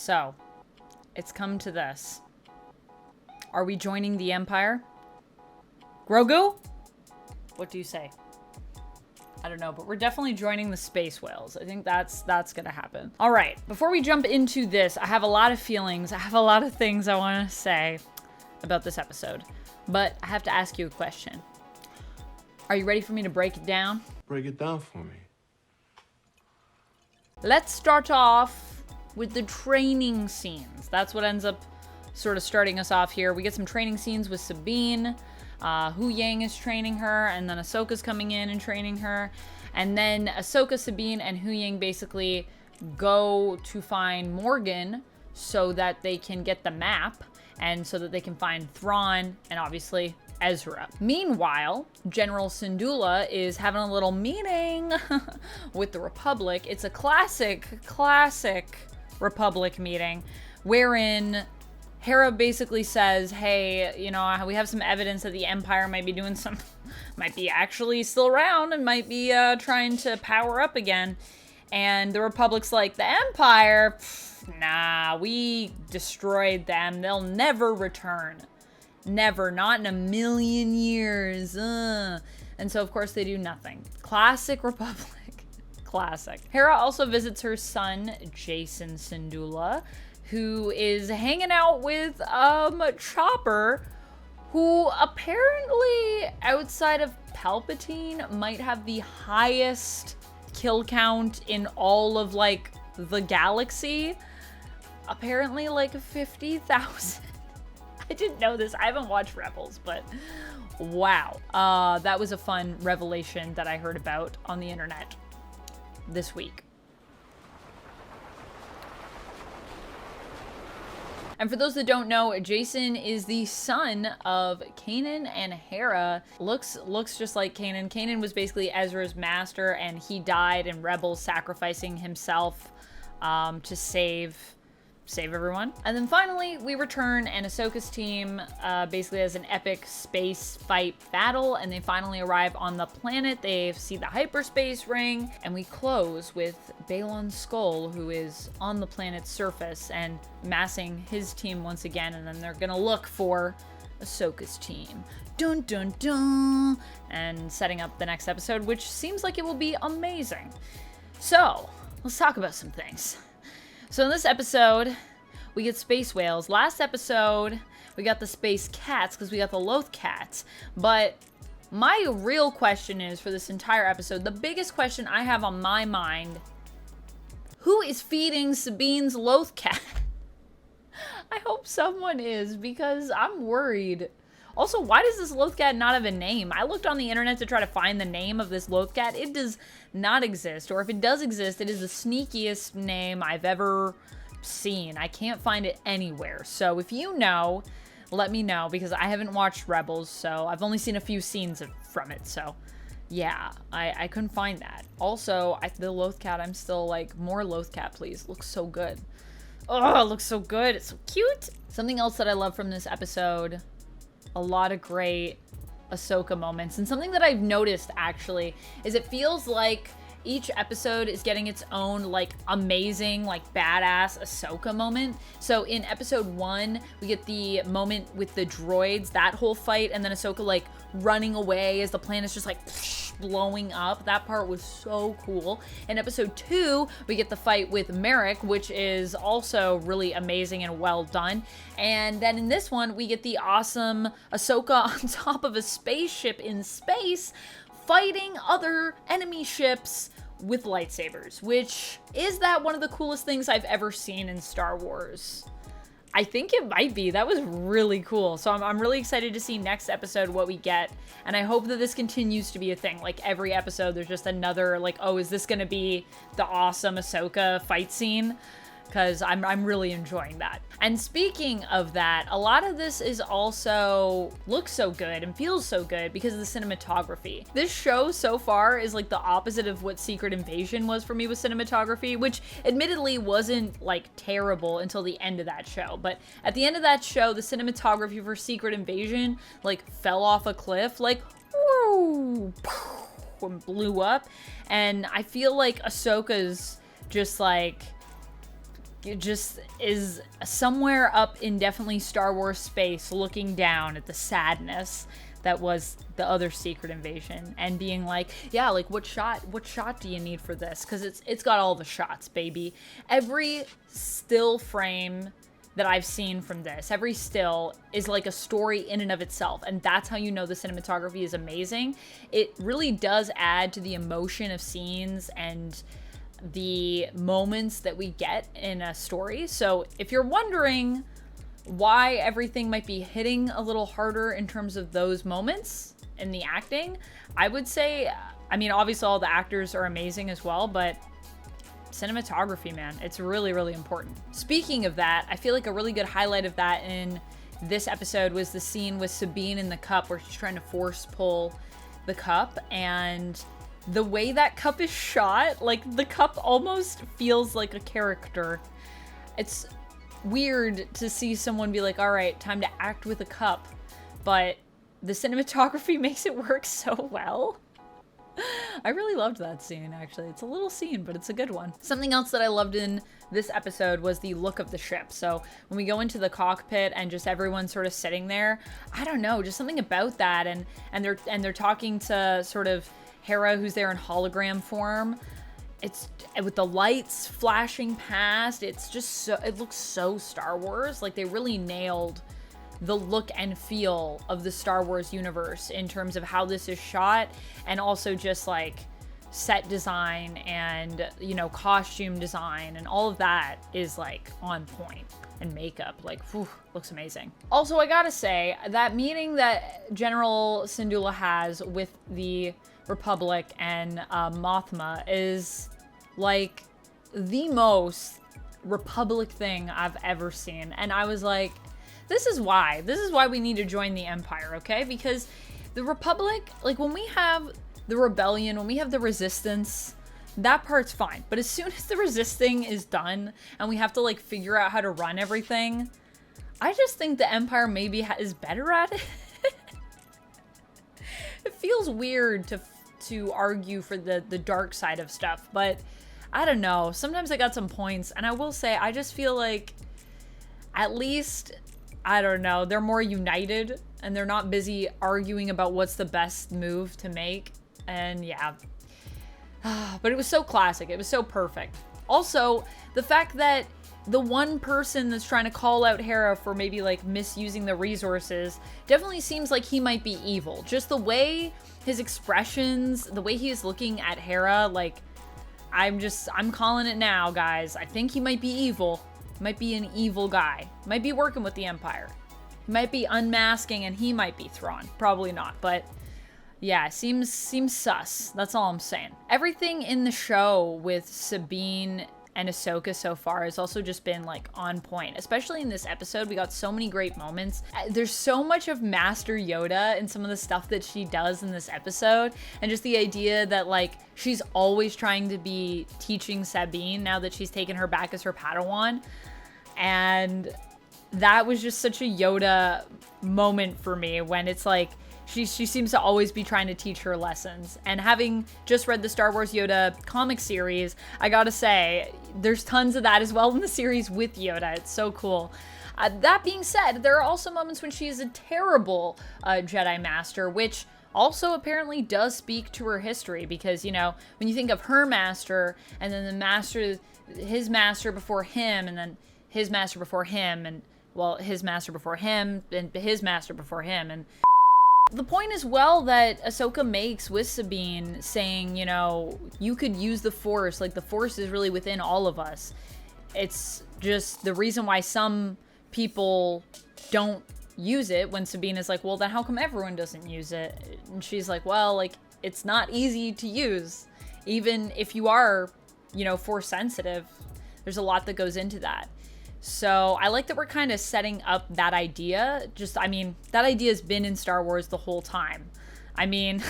So, it's come to this. Are we joining the Empire? Grogu? What do you say? I don't know, but we're definitely joining the space whales. I think that's gonna happen. All right, before we jump into this, I have a lot of feelings. I have a lot of things I want to say about this episode, but I have to ask you a question. Are you ready for me to break it down? Break it down for me. Let's start off with the training scenes. That's what ends up sort of starting us off here. We get some training scenes with Sabine. Hu Yang is training her, and then Ahsoka's coming in and training her. And then Ahsoka, Sabine, and Hu Yang basically go to find Morgan so that they can get the map and so that they can find Thrawn and obviously Ezra. Meanwhile, General Syndulla is having a little meeting with the Republic. It's a classic Republic meeting wherein Hera basically says, hey, you know, we have some evidence that the Empire might be actually still around and might be trying to power up again. And the Republic's like, the Empire? Pff, nah, we destroyed them. They'll never return. Never, not in a million years. And so, of course, they do nothing. Classic Republic. Classic. Hera also visits her son, Jason Syndulla, who is hanging out with Chopper, who apparently, outside of Palpatine, might have the highest kill count in all of, like, the galaxy. Apparently, like, 50,000. I didn't know this. I haven't watched Rebels, but wow. That was a fun revelation that I heard about on the internet this week. And for those that don't know, Jason is the son of Kanan and Hera. Looks just like Kanan. Kanan was basically Ezra's master, and he died in Rebels, sacrificing himself to save everyone. And then finally, we return, and Ahsoka's team basically has an epic space fight battle, and they finally arrive on the planet. They see the hyperspace ring, and we close with Balon Skull, who is on the planet's surface and massing his team once again, and then they're gonna look for Ahsoka's team. Dun dun dun! And setting up the next episode, which seems like it will be amazing. So, let's talk about some things. So in this episode, we get space whales. Last episode, we got the space cats because we got the Loth cats. But my real question is, for this entire episode, the biggest question I have on my mind, who is feeding Sabine's Loth cat? I hope someone is, because I'm worried. Also, why does this Loth cat not have a name? I looked on the internet to try to find the name of this Loth cat. It does not exist. Or if it does exist, it is the sneakiest name I've ever seen. I can't find it anywhere. So if you know, let me know, because I haven't watched Rebels, so I've only seen a few scenes from it. So yeah, I couldn't find that. Also, the Loth cat, I'm still like, more Loth cat, please. Looks so good. Oh, it looks so good. It's so cute. Something else that I love from this episode, a lot of great Ahsoka moments. And something that I've noticed, actually, is it feels like each episode is getting its own, like, amazing, like, badass Ahsoka moment. So in episode 1, we get the moment with the droids, that whole fight, and then Ahsoka, like, running away as the planet's just, like, blowing up. That part was so cool. In episode 2, we get the fight with Merrick, which is also really amazing and well done. And then in this one, we get the awesome Ahsoka on top of a spaceship in space, fighting other enemy ships with lightsabers, which is that one of the coolest things I've ever seen in Star Wars. I think it might be. That was really cool. So I'm really excited to see next episode what we get. And I hope that this continues to be a thing. Like every episode, there's just another, like, oh, is this going to be the awesome Ahsoka fight scene? Because I'm really enjoying that. And speaking of that, a lot of this is also looks so good and feels so good because of the cinematography. This show so far is like the opposite of what Secret Invasion was for me with cinematography, which admittedly wasn't like terrible until the end of that show. But at the end of that show, the cinematography for Secret Invasion like fell off a cliff, like whoo, and blew up. And I feel like Ahsoka's just like just is somewhere up in definitely Star Wars space, looking down at the sadness that was the other secret invasion, and being like, yeah, like what shot do you need for this? Because it's got all the shots, baby. Every still frame that I've seen from this, every still is like a story in and of itself, and that's how you know the cinematography is amazing. It really does add to the emotion of scenes and the moments that we get in a story. So if you're wondering why everything might be hitting a little harder in terms of those moments in the acting, I would say, I mean, obviously all the actors are amazing as well, but cinematography, man, it's really, really important. Speaking of that, I feel like a really good highlight of that in this episode was the scene with Sabine in the cup where she's trying to force pull the cup, and the way that cup is shot, like the cup almost feels like a character. It's weird to see someone be like, all right, time to act with a cup, but the cinematography makes it work so well. I really loved that scene, actually. It's a little scene, but it's a good one. Something else that I loved in this episode was the look of the ship. So when we go into the cockpit and just everyone sort of sitting there, I don't know, just something about that, and they're talking to sort of Hera, who's there in hologram form. It's with the lights flashing past, it's just so, it looks so Star Wars. Like they really nailed the look and feel of the Star Wars universe in terms of how this is shot, and also just like set design and, you know, costume design and all of that is like on point. And makeup, like, whew, looks amazing. Also, I gotta say, that meeting that General Syndulla has with the Republic and Mothma is like the most Republic thing I've ever seen. And I was like, this is why we need to join the Empire, okay? Because the Republic, like when we have the rebellion, when we have the resistance, that part's fine. But as soon as the resisting is done and we have to like figure out how to run everything, I just think the Empire maybe is better at it. It feels weird to argue for the dark side of stuff, but I don't know. Sometimes I got some points, and I will say I just feel like at least, I don't know, they're more united and they're not busy arguing about what's the best move to make. And yeah, but it was so classic. It was so perfect. Also, the fact that the one person that's trying to call out Hera for maybe like misusing the resources definitely seems like he might be evil. Just the way his expressions, the way he is looking at Hera, like I'm calling it now, guys. I think he might be evil. Might be an evil guy. Might be working with the Empire. He might be unmasking and he might be Thrawn. Probably not, but yeah, seems sus. That's all I'm saying. Everything in the show with Sabine and Ahsoka so far has also just been like on point. Especially in this episode, we got so many great moments. There's so much of Master Yoda in some of the stuff that she does in this episode, and just the idea that like she's always trying to be teaching Sabine now that she's taken her back as her Padawan. And that was just such a Yoda moment for me, when it's like she seems to always be trying to teach her lessons. And having just read the Star Wars Yoda comic series, I gotta say, there's tons of that as well in the series with Yoda. It's so cool. That being said, there are also moments when she is a terrible Jedi Master, which also apparently does speak to her history, because, you know, when you think of her master, and then the master, his master before him, and then his master before him, and, well, his master before him, and his master before him, and the point as well that Ahsoka makes with Sabine, saying, you know, you could use the Force, like the Force is really within all of us. It's just the reason why some people don't use it, when Sabine is like, well, then how come everyone doesn't use it? And she's like, well, like, it's not easy to use. Even if you are, you know, Force sensitive, there's a lot that goes into that. So I like that we're kind of setting up that idea. Just, I mean, that idea has been in Star Wars the whole time. I mean,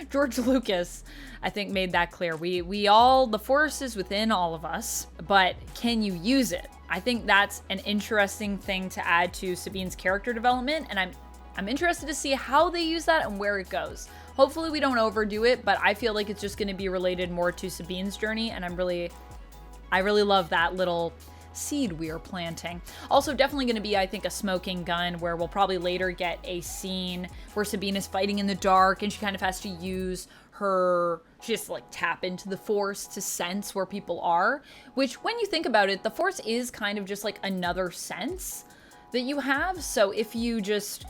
George Lucas, I think, made that clear. We all, the Force is within all of us, but can you use it? I think that's an interesting thing to add to Sabine's character development, and I'm interested to see how they use that and where it goes. Hopefully we don't overdo it, but I feel like it's just going to be related more to Sabine's journey, and I really love that little seed we are planting. Also, definitely going to be, I think, a smoking gun, where we'll probably later get a scene where Sabina's fighting in the dark and she kind of has to use she has to like tap into the Force to sense where people are, which when you think about it, the Force is kind of just like another sense that you have. So if you just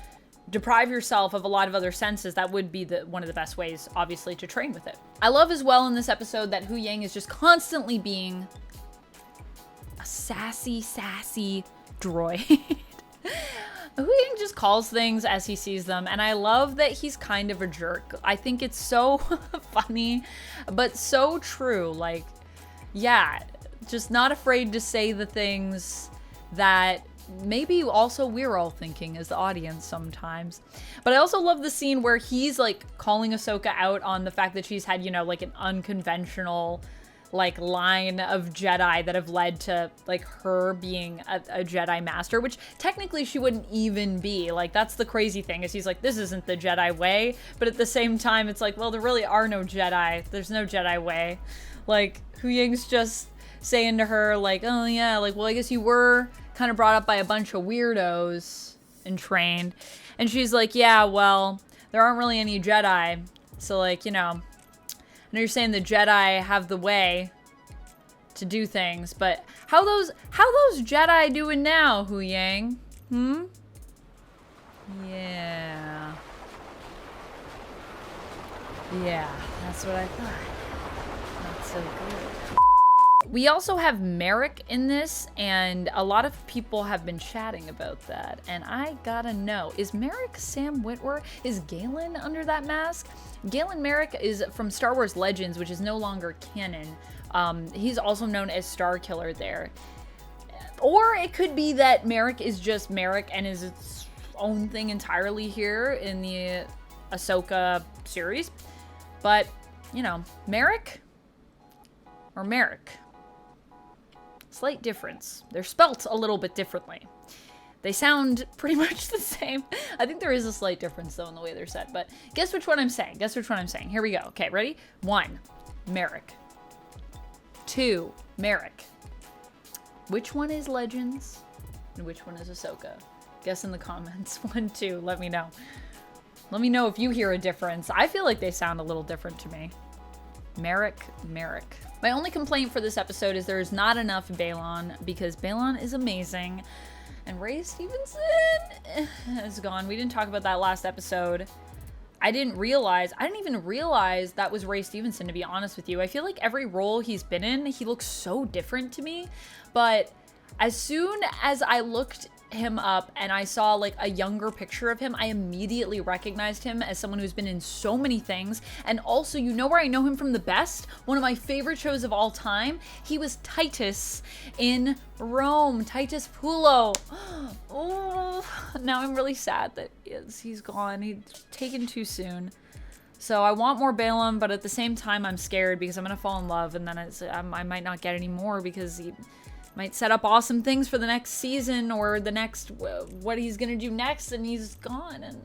deprive yourself of a lot of other senses, that would be one of the best ways, obviously, to train with it. I love as well in this episode that Hu Yang is just constantly being a sassy droid. Hu Yang just calls things as he sees them, and I love that he's kind of a jerk. I think it's so funny, but so true. Like, yeah, just not afraid to say the things that maybe also we're all thinking as the audience sometimes. But I also love the scene where he's like calling Ahsoka out on the fact that she's had, you know, like an unconventional like line of Jedi that have led to like her being a Jedi master, which technically she wouldn't even be. Like, that's the crazy thing, is he's like, this isn't the Jedi way, but at the same time it's like, well, there really are no Jedi. There's no Jedi way. Like, Hu Ying's just saying to her like, oh yeah, like, well, I guess you were kind of brought up by a bunch of weirdos and trained. And she's like, yeah, well, there aren't really any Jedi, so like, you know, I know you're saying the Jedi have the way to do things, but how those Jedi doing now, Hu Yang? Yeah. Yeah, that's what I thought. Not so good. We also have Merrick in this, and a lot of people have been chatting about that, and I gotta know, is Merrick Sam Witwer? Is Galen under that mask? Galen Merrick is from Star Wars Legends, which is no longer canon. He's also known as Starkiller there. Or it could be that Merrick is just Merrick and is its own thing entirely here in the Ahsoka series. But, you know, Merrick or Merrick? Slight difference. They're spelt a little bit differently. They sound pretty much the same. I think there is a slight difference, though, in the way they're said. But guess which one I'm saying. Guess which one I'm saying. Here we go. Okay, ready? 1, Merrick. 2, Merrick. Which one is Legends? And which one is Ahsoka? Guess in the comments. 1, 2. Let me know. Let me know if you hear a difference. I feel like they sound a little different to me. Merrick. My only complaint for this episode is there is not enough Balon, because Balon is amazing. And Ray Stevenson is gone. We didn't talk about that last episode. I didn't even realize that was Ray Stevenson, to be honest with you. I feel like every role he's been in, he looks so different to me. But as soon as I looked him up and I saw like a younger picture of him, I immediately recognized him as someone who's been in so many things. And also, you know where I know him from the best? One of my favorite shows of all time. He was Titus in Rome. Titus Pulo. Oh, now I'm really sad that he's gone. He's taken too soon. So I want more Balaam, but at the same time I'm scared because I'm gonna fall in love, and then I might not get any more because he might set up awesome things for the next season or the next, what he's gonna do next, and he's gone, and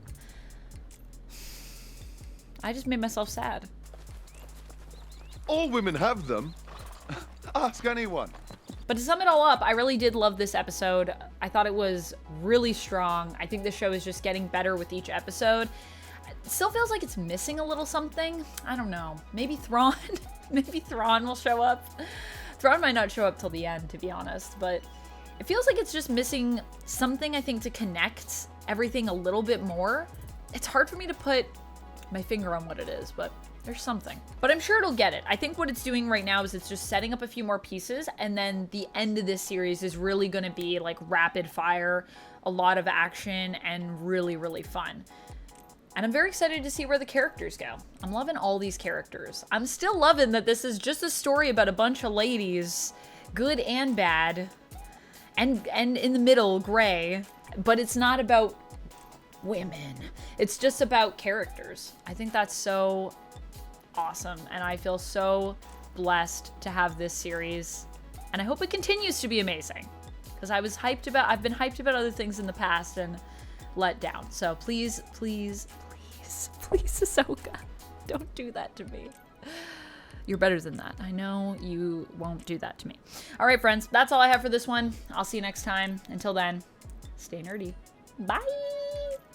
I just made myself sad. All women have them. Ask anyone. But to sum it all up, I really did love this episode. I thought it was really strong. I think the show is just getting better with each episode. It still feels like it's missing a little something. I don't know. Maybe Thrawn. Maybe Thrawn will show up. Thrawn might not show up till the end, to be honest, but it feels like it's just missing something, I think, to connect everything a little bit more. It's hard for me to put my finger on what it is, but there's something. But I'm sure it'll get it. I think what it's doing right now is it's just setting up a few more pieces, and then the end of this series is really going to be like rapid fire, a lot of action, and really, really fun. And I'm very excited to see where the characters go. I'm loving all these characters. I'm still loving that this is just a story about a bunch of ladies, good and bad, and in the middle, gray, but it's not about women. It's just about characters. I think that's so awesome, and I feel so blessed to have this series, and I hope it continues to be amazing, because I've been hyped about other things in the past and let down. So please, please, please, please, Ahsoka, don't do that to me. You're better than that. I know you won't do that to me. All right, friends, that's all I have for this one. I'll see you next time. Until then, stay nerdy. Bye.